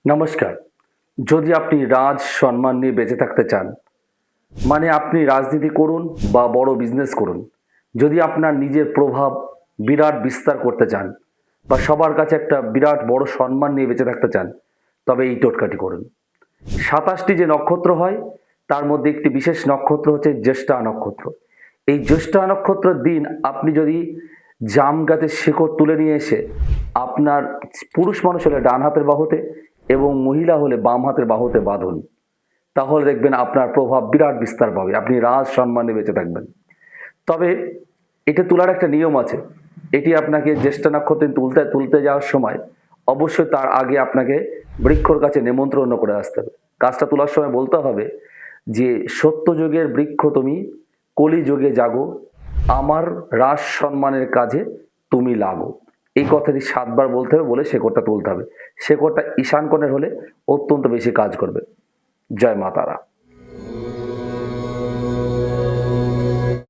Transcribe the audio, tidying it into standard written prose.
নমস্কার। যদি আপনি রাজ সম্মান নিয়ে বেঁচে থাকতে চান, মানে আপনি রাজনীতি করুন বা বড় বিজনেস করুন, যদি আপনার নিজের প্রভাব বিরাট বিস্তার করতে চান বা সবার কাছে একটা বিরাট বড় সম্মান নিয়ে বেঁচে থাকতে চান, তবে এই টোটকাটি করুন। ২৭টি যে নক্ষত্র হয় তার মধ্যে একটি বিশেষ নক্ষত্র হচ্ছে জ্যেষ্ঠা নক্ষত্র। এই জ্যেষ্ঠা নক্ষত্রের দিন আপনি যদি জাম গাছের শিকড় তুলে নিয়ে এসে আপনার পুরুষ মানুষ হলে ডান হাতের বাহুতে এবং মহিলা হলে বাম হাতের বাহুতে বাঁধুন, তাহলে দেখবেন আপনার প্রভাব বিরাট বিস্তার পাবে, আপনি রাজ সম্মানে বেঁচে থাকবেন। তবে এটা তোলার একটা নিয়ম আছে। এটি আপনাকে জ্যেষ্ঠা নক্ষত্রে তুলতে যাওয়ার সময় অবশ্যই তার আগে আপনাকে বৃক্ষর কাছে নেমন্ত্রণ করে আসতে হবে। গাছটা তোলার সময় বলতে হবে যে, সত্যযুগের বৃক্ষ তুমি, কলিযুগে জাগো, আমার রাজ সম্মানের কাজে তুমি লাগো। এই কথাটি ৭ বার বলতে হবে, বলে শেকড়টা তুলতে হবে। শেকড়টা ঈশান কোণের হলে অত্যন্ত বেশি কাজ করবে। জয় মা তারা।